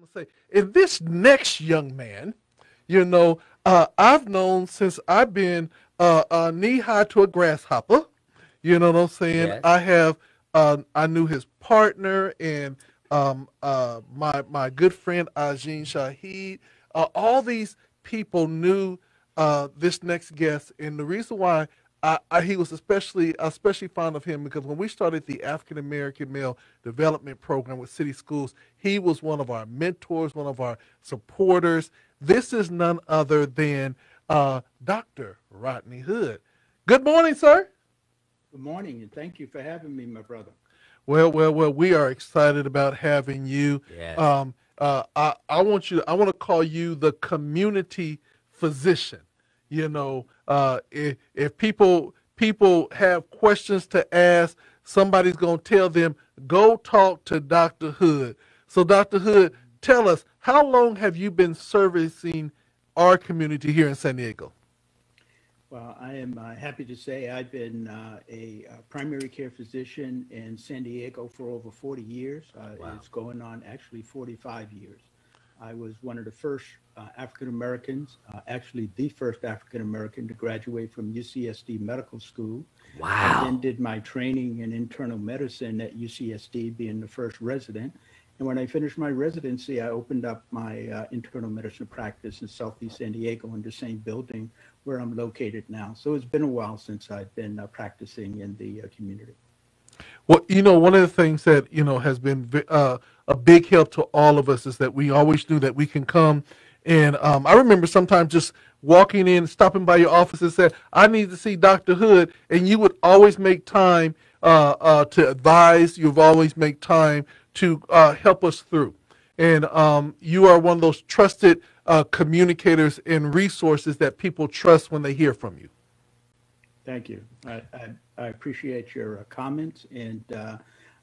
I'm gonna say, and this next young man, I've known since I've been knee high to a grasshopper. You know what I'm saying? Yes. I knew his partner and my good friend Ajin Shahid. All these people knew this next guest, and the reason why he was especially fond of him because when we started the African American Male Development Program with City Schools, he was one of our mentors, one of our supporters. This is none other than Dr. Rodney Hood. Good morning, sir. Good morning, and thank you for having me, my brother. Well. We are excited about having you. Yes. I want to call you the community physician. If people have questions to ask, somebody's gonna tell them go talk to Dr. Hood. So, Dr. Hood, tell us how long have you been servicing our community here in San Diego? Well, I am happy to say I've been a primary care physician in San Diego for over 40 years. Wow. It's going on actually 45 years. I was one of the first African Americans, actually the first African American to graduate from UCSD Medical School. I then Wow. did my training in internal medicine at UCSD, being the first resident. And when I finished my residency, I opened up my internal medicine practice in Southeast San Diego in the same building where I'm located now. So it's been a while since I've been practicing in the community. Well, one of the things that has been a big help to all of us is that we always knew that we can come. And I remember sometimes just walking in, stopping by your office and said, "I need to see Dr. Hood," and you would always make time to advise. You've always make time to help us through. And you are one of those trusted communicators and resources that people trust when they hear from you. Thank you. I appreciate your comments, and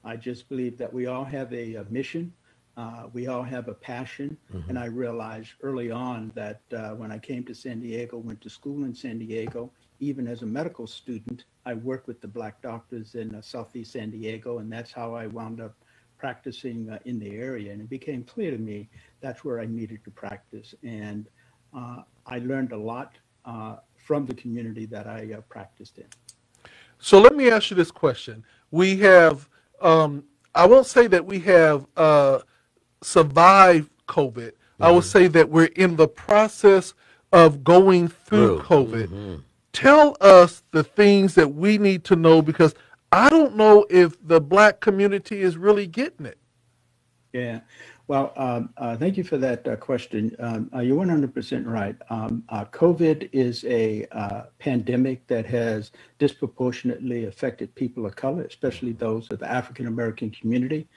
I just believe that we all have a mission. We all have a passion, Hmm. and I realized early on that when I came to San Diego, went to school in San Diego, even as a medical student, I worked with the Black doctors in Southeast San Diego, and that's how I wound up practicing in the area. And it became clear to me that's where I needed to practice, and I learned a lot from the community that I practiced in. So let me ask you this question. We have, I won't say that we have survived COVID. I will Hmm. say that we're in the process of going through Through. COVID. Hmm. Tell us the things that we need to know because I don't know if the black community is really getting it. Yeah. Well, thank you for that question. You're 100% right. COVID is a pandemic that has disproportionately affected people of color, especially those of the African American community,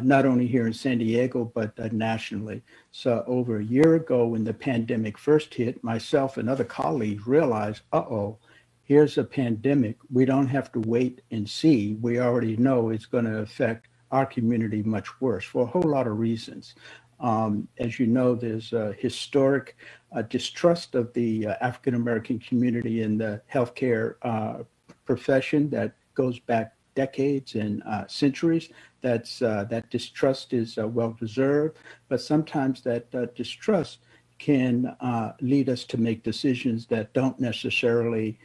not only here in San Diego, but nationally. So, over a year ago, when the pandemic first hit, myself and other colleagues realized, uh-oh, here's a pandemic. We don't have to wait and see. We already know it's going to affect our community much worse for a whole lot of reasons. As you know, there's a historic distrust of the African American community in the healthcare profession that goes back decades and centuries. That distrust is well deserved, but sometimes that distrust can lead us to make decisions that don't necessarily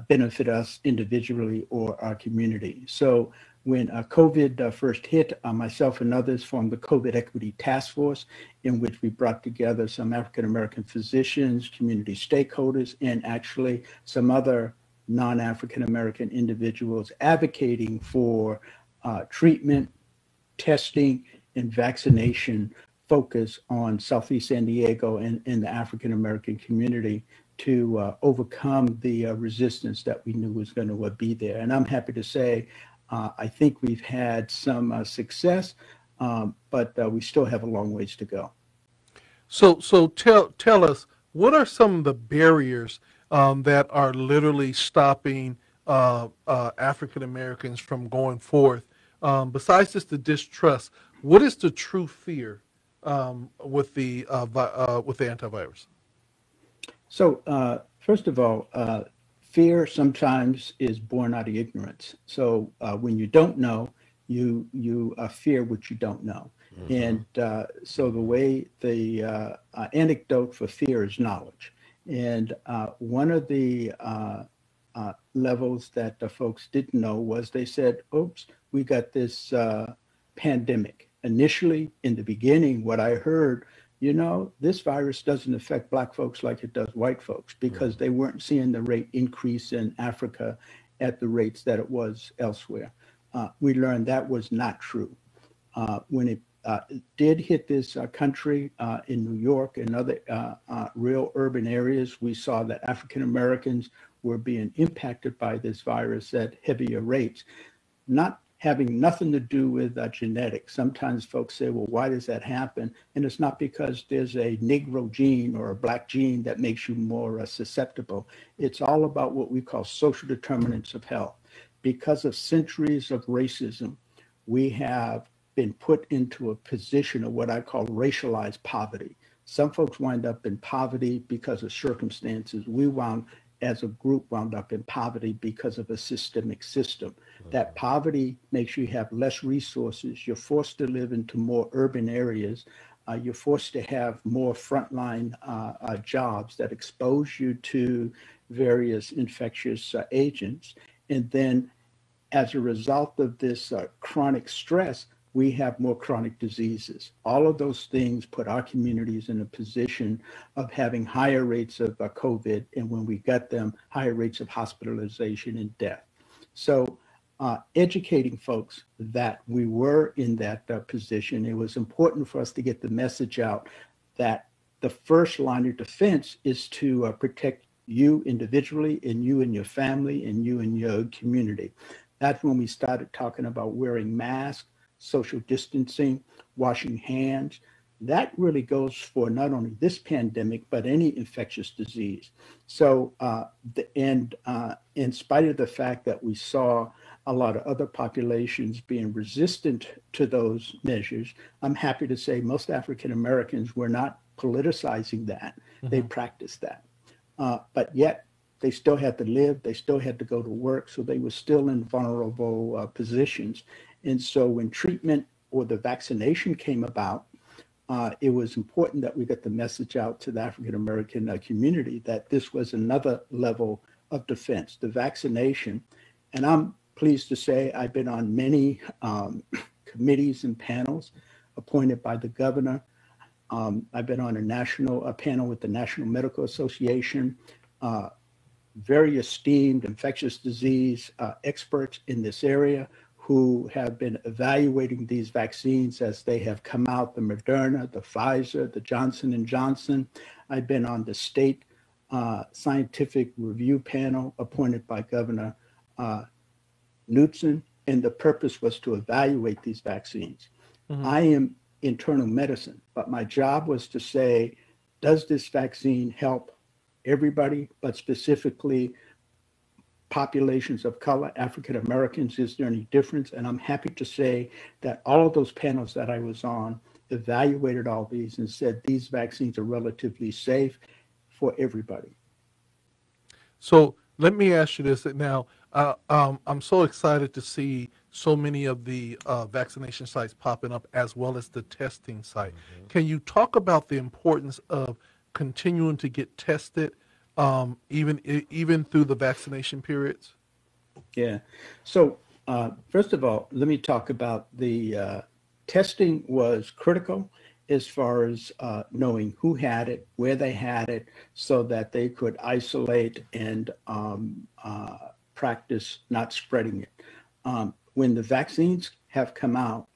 benefit us individually or our community. So when COVID first hit, myself and others formed the COVID Equity Task Force, in which we brought together some African American physicians, community stakeholders, and actually some other non-African American individuals advocating for treatment, testing, and vaccination focus on Southeast San Diego and the African American community to overcome the resistance that we knew was going to be there. And I'm happy to say, I think we've had some success, but we still have a long ways to go. So tell us what are some of the barriers that are literally stopping African Americans from going forth? Besides just the distrust, what is the true fear with the antivirus? So, first of all, fear sometimes is born out of ignorance. So, when you don't know, you fear what you don't know. And so the way the anecdote for fear is knowledge. And one of the levels that the folks didn't know was they said, oops, we got this pandemic. Initially, in the beginning, what I heard, this virus doesn't affect black folks like it does white folks because they weren't seeing the rate increase in Africa at the rates that it was elsewhere. We learned that was not true. When it did hit this country in New York and other real urban areas, we saw that African Americans were being impacted by this virus at heavier rates, not having nothing to do with genetics. Sometimes folks say, well, why does that happen? And it's not because there's a Negro gene or a black gene that makes you more susceptible. It's all about what we call social determinants of health. Because of centuries of racism, we have been put into a position of what I call racialized poverty. Some folks wind up in poverty because of circumstances. We as a group, wound up in poverty because of a systemic system. That poverty makes you have less resources. You're forced to live into more urban areas. You're forced to have more frontline jobs that expose you to various infectious agents. And then as a result of this chronic stress, we have more chronic diseases. All of those things put our communities in a position of having higher rates of COVID, and when we got them, higher rates of hospitalization and death. So educating folks that we were in that position, it was important for us to get the message out that the first line of defense is to protect you individually and you and your family and you and your community. That's when we started talking about wearing masks, social distancing, washing hands. That really goes for not only this pandemic, but any infectious disease. So, in spite of the fact that we saw a lot of other populations being resistant to those measures, I'm happy to say most African Americans were not politicizing that. They practiced that. But yet, they still had to live, they still had to go to work, so they were still in vulnerable positions. And so when treatment or the vaccination came about, it was important that we get the message out to the African American community that this was another level of defense, the vaccination. And I'm pleased to say I've been on many committees and panels appointed by the governor. I've been on a national panel with the National Medical Association, very esteemed infectious disease experts in this area who have been evaluating these vaccines as they have come out, the Moderna, the Pfizer, the Johnson & Johnson. I've been on the state scientific review panel appointed by Governor Newsom, and the purpose was to evaluate these vaccines. I am internal medicine, but my job was to say, does this vaccine help everybody, but specifically populations of color, African Americans? Is there any difference? And I'm happy to say that all of those panels that I was on evaluated all these and said these vaccines are relatively safe for everybody. So let me ask you this now. I'm so excited to see so many of the vaccination sites popping up as well as the testing site. Can you talk about the importance of continuing to get tested even through the vaccination periods? Yeah. So first of all, let me talk about the testing was critical as far as knowing who had it, where they had it, so that they could isolate and practice not spreading it. When the vaccines have come out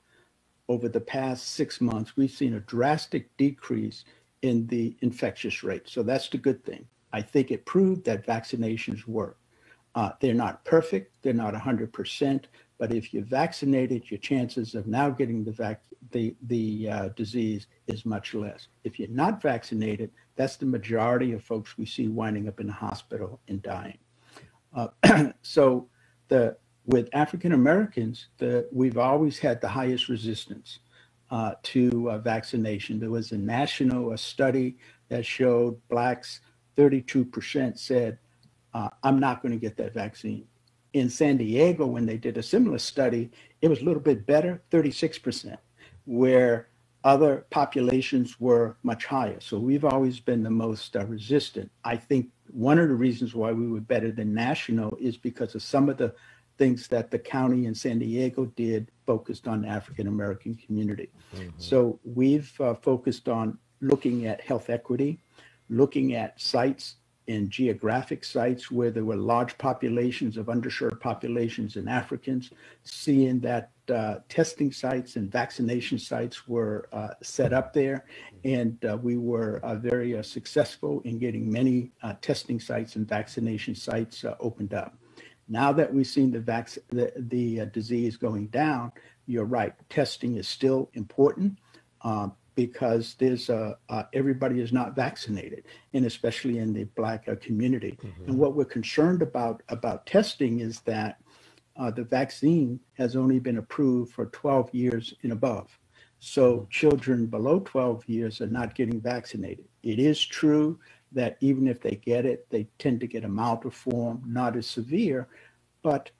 over the past 6 months, we've seen a drastic decrease in the infectious rate. So that's the good thing. I think it proved that vaccinations work. They're not perfect, they're not 100%, but if you're vaccinated, your chances of now getting the disease is much less. If you're not vaccinated, that's the majority of folks we see winding up in the hospital and dying. So with African Americans, we've always had the highest resistance to vaccination. There was a national study that showed Blacks, 32% said, I'm not going to get that vaccine. In San Diego, when they did a similar study, it was a little bit better, 36%, where other populations were much higher. So we've always been the most resistant. I think one of the reasons why we were better than national is because of some of the things that the county in San Diego did focused on the African American community. So we've focused on looking at health equity, looking at sites in geographic sites where there were large populations of underserved populations and Africans, seeing that testing sites and vaccination sites were set up there. And we were very successful in getting many testing sites and vaccination sites opened up. Now that we've seen the disease going down, you're right, testing is still important. Because there's everybody is not vaccinated, and especially in the Black community. And what we're concerned about testing is that the vaccine has only been approved for 12 years and above. So children below 12 years are not getting vaccinated. It is true that even if they get it, they tend to get a milder form, not as severe, but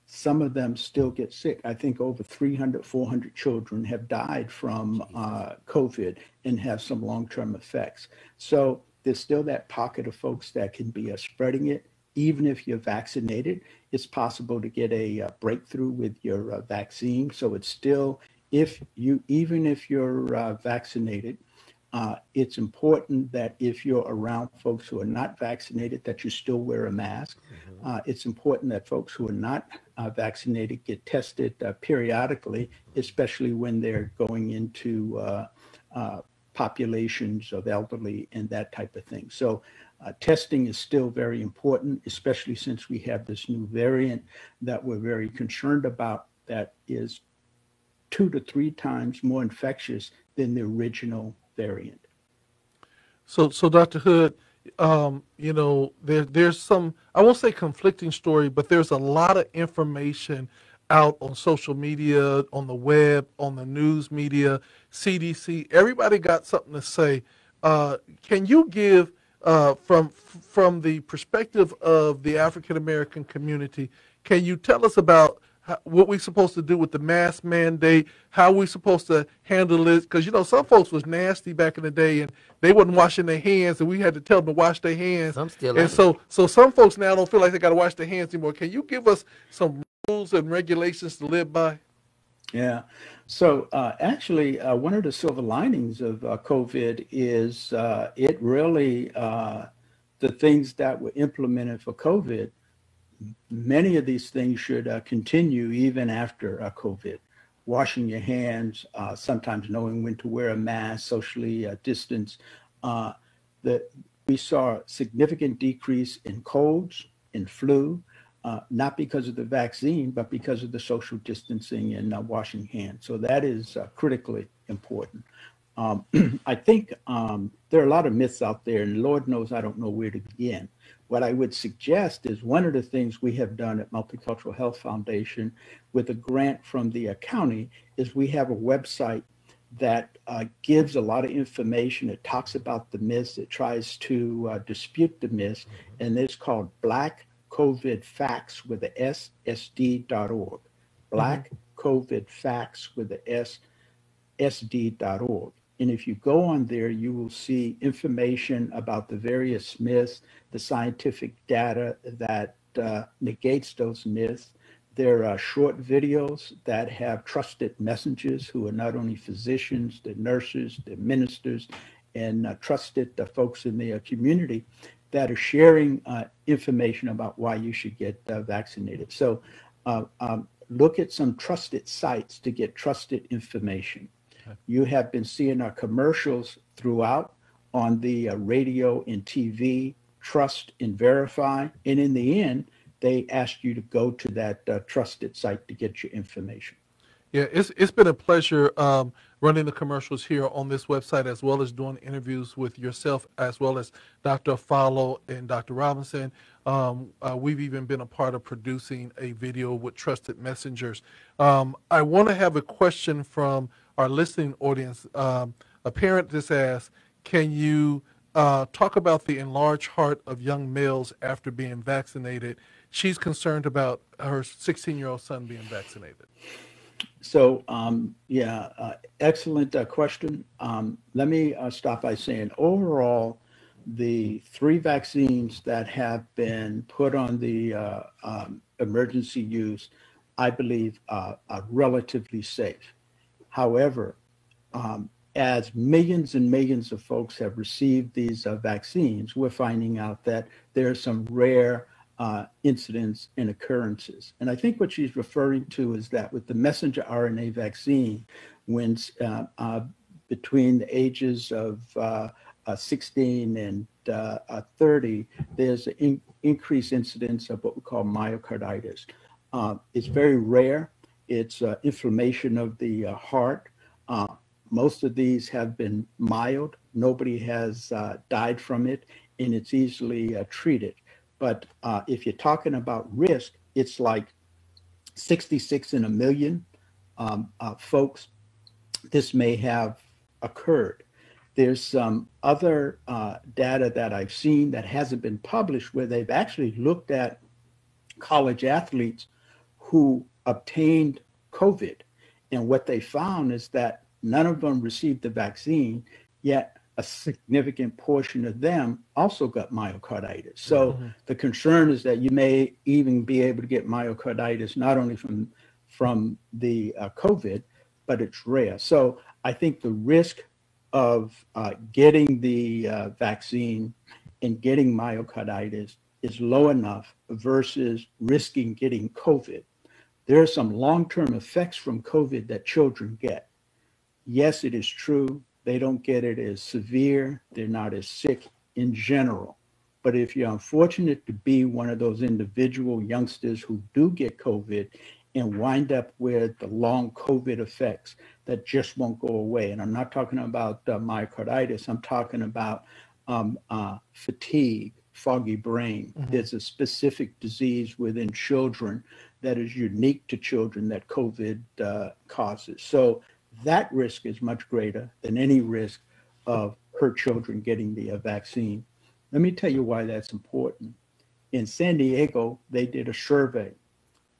some of them still get sick. I think over 300, 400 children have died from COVID and have some long-term effects. So there's still that pocket of folks that can be spreading it. Even if you're vaccinated, it's possible to get a breakthrough with your vaccine. So it's still, even if you're vaccinated, it's important that if you're around folks who are not vaccinated, that you still wear a mask. It's important that folks who are not vaccinated get tested periodically, especially when they're going into populations of elderly and that type of thing. So testing is still very important, especially since we have this new variant that we're very concerned about that is 2 to 3 times more infectious than the original variant. So Dr. Hood, there's some, I won't say conflicting story, but there's a lot of information out on social media, on the web, on the news media, CDC. Everybody got something to say. Can you give, from the perspective of the African American community, can you tell us about what we're supposed to do with the mask mandate, how we're supposed to handle it? Because, some folks was nasty back in the day, and they wasn't washing their hands, and we had to tell them to wash their hands. Some still and so some folks now don't feel like they got to wash their hands anymore. Can you give us some rules and regulations to live by? Yeah. So actually, one of the silver linings of COVID is it really, the things that were implemented for COVID, many of these things should continue even after COVID. Washing your hands, sometimes knowing when to wear a mask, socially distance. We saw a significant decrease in colds, in flu, not because of the vaccine, but because of the social distancing and washing hands. So that is critically important. I think there are a lot of myths out there, and Lord knows I don't know where to begin. What I would suggest is one of the things we have done at Multicultural Health Foundation with a grant from the county is we have a website that gives a lot of information. It talks about the myths. It tries to dispute the myths, and it's called Black COVID Facts with the S, SD.org. Black COVID Facts with the S, SD.org. And if you go on there, you will see information about the various myths, the scientific data that negates those myths. There are short videos that have trusted messengers who are not only physicians, they're nurses, they're ministers, and trusted folks in their community that are sharing information about why you should get vaccinated. So look at some trusted sites to get trusted information. You have been seeing our commercials throughout on the radio and TV, trust and verify. And in the end, they ask you to go to that trusted site to get your information. Yeah, it's been a pleasure running the commercials here on this website, as well as doing interviews with yourself, as well as Dr. Follow and Dr. Robinson. We've even been a part of producing a video with Trusted Messengers. I want to have a question from our listening audience. A parent just asked, can you talk about the enlarged heart of young males after being vaccinated? She's concerned about her 16-year-old son being vaccinated. So, yeah, excellent question. Let me start by saying overall, the three vaccines that have been put on the emergency use, I believe, are relatively safe. However, as millions and millions of folks have received these vaccines, we're finding out that there are some rare incidents and occurrences. And I think what she's referring to is that with the messenger RNA vaccine, when between the ages of 16 and 30, there's an increased incidence of what we call myocarditis. It's very rare. It's inflammation of the heart. Uh, Most of these have been mild. Nobody has died from it, and it's easily treated. But if you're talking about risk, it's like 66 in a million folks this may have occurred. There's some other data that I've seen that hasn't been published where they've actually looked at college athletes who obtained COVID. And what they found is that none of them received the vaccine, yet a significant portion of them also got myocarditis. So Mm-hmm. the concern is that you may even be able to get myocarditis not only from the COVID, but it's rare. So I think the risk of getting the vaccine and getting myocarditis is low enough versus risking getting COVID. There are some long-term effects from COVID that children get. Yes, it is true. They don't get it as severe. They're not as sick in general. But if you're unfortunate to be one of those individual youngsters who do get COVID and wind up with the long COVID effects that just won't go away, and I'm not talking about myocarditis, I'm talking about fatigue, foggy brain. Mm-hmm. There's a specific disease within children that is unique to children that COVID causes. So that risk is much greater than any risk of her children getting the vaccine. Let me tell you why that's important. In San Diego, they did a survey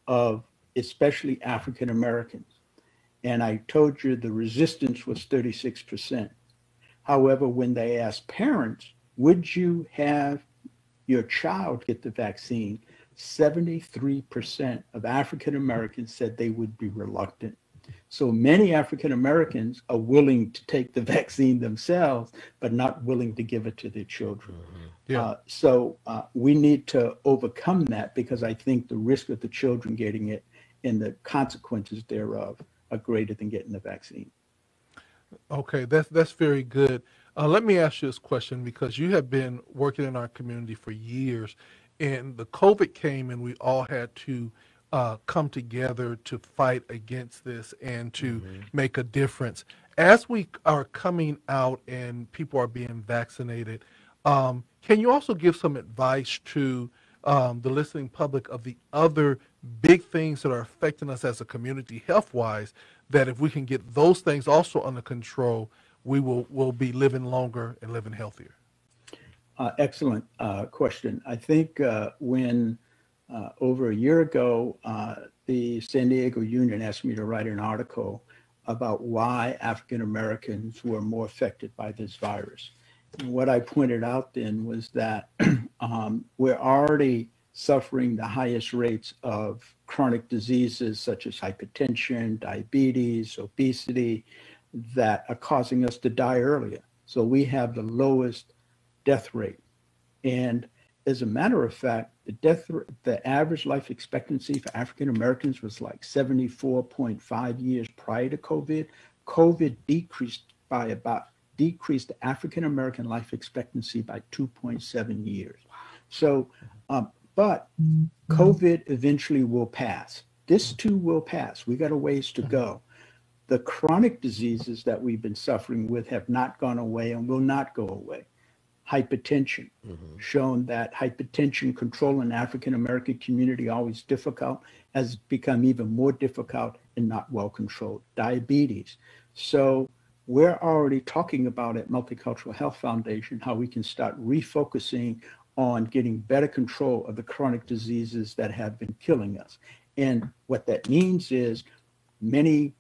of especially African Americans, and I told you the resistance was 36%. However, when they asked parents, would you have your child get the vaccine? 73% of African Americans said they would be reluctant. So many African Americans are willing to take the vaccine themselves, but not willing to give it to their children. Yeah. So we need to overcome that because I think the risk of the children getting it and the consequences thereof are greater than getting the vaccine. Okay, that's very good. Let me ask you this question because you have been working in our community for years, and the COVID came, and we all had to come together to fight against this and to Mm-hmm. make a difference. As we are coming out and people are being vaccinated, can you also give some advice to the listening public of the other big things that are affecting us as a community health wise? That if we can get those things also under control, we will be living longer and living healthier. Excellent question. I think when over a year ago, the San Diego Union asked me to write an article about why African Americans were more affected by this virus. And what I pointed out then was that we're already suffering the highest rates of chronic diseases such as hypertension, diabetes, obesity, that are causing us to die earlier. So we have the lowest death rate. And as a matter of fact, the average life expectancy for African Americans was like 74.5 years prior to COVID. COVID decreased the African American life expectancy by 2.7 years. So, but COVID eventually will pass. This too will pass. We got a ways to go. The chronic diseases that we've been suffering with have not gone away and will not go away. Hypertension, shown that hypertension control in the African American community always difficult, has become even more difficult and not well controlled. Diabetes. So we're already talking about at Multicultural Health Foundation how we can start refocusing on getting better control of the chronic diseases that have been killing us. And what that means is Many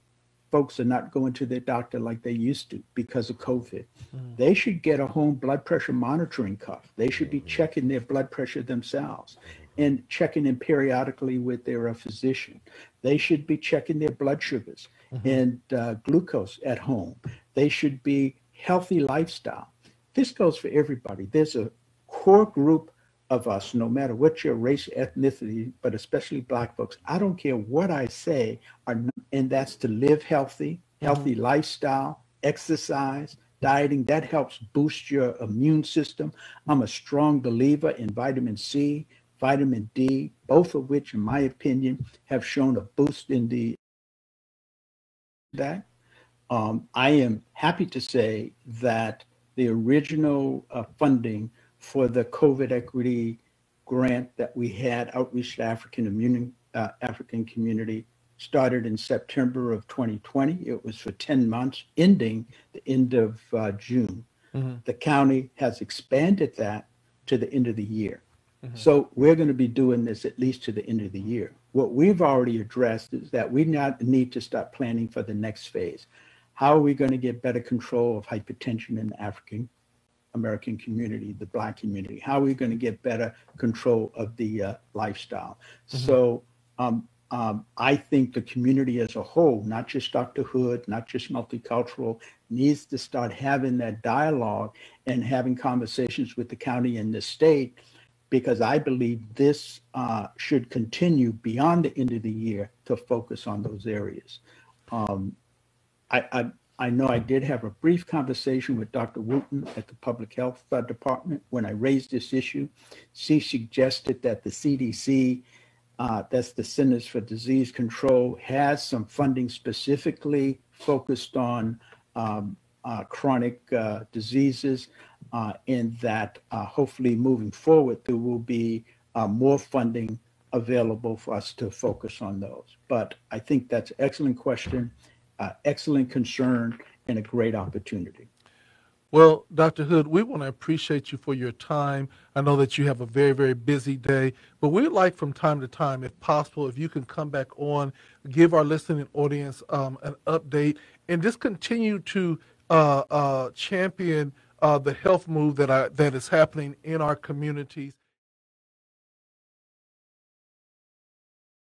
folks are not going to their doctor like they used to because of COVID. Mm. They should get a home blood pressure monitoring cuff. They should be checking their blood pressure themselves and checking it periodically with their physician. They should be checking their blood sugars Mhm. and glucose at home. They should be healthy lifestyle. This goes for everybody. There's a core group of us, no matter what your race, ethnicity, but especially Black folks. I don't care what I say, and that's to live healthy, Mhm. healthy lifestyle, exercise, dieting. That helps boost your immune system. I'm a strong believer in vitamin C, vitamin D, both of which, in my opinion, have shown a boost in that. I am happy to say that the original funding for the COVID equity grant that we had outreach to African community started in September of 2020. It was for 10 months, ending the end of June. Mhm. The county has expanded that to the end of the year. Mhm. So we're going to be doing this at least to the end of the year. What we've already addressed is that we now need to start planning for the next phase. How are we going to get better control of hypertension in the African American community, the Black community? How are we going to get better control of the lifestyle? Mhm. So I think the community as a whole, not just Dr. Hood, not just multicultural, needs to start having that dialogue and having conversations with the county and the state, because I believe this should continue beyond the end of the year to focus on those areas. Um, I know I did have a brief conversation with Dr. Wooten at the Public Health Department when I raised this issue. She suggested that the CDC, that's the Centers for Disease Control, has some funding specifically focused on chronic diseases, and that hopefully moving forward there will be more funding available for us to focus on those. But I think that's an excellent question, excellent concern, and a great opportunity. Well, Dr. Hood, we want to appreciate you for your time. I know that you have a very, very busy day, but we'd like from time to time, if possible, if you can come back on, give our listening audience an update, and just continue to champion the health move that is happening in our communities.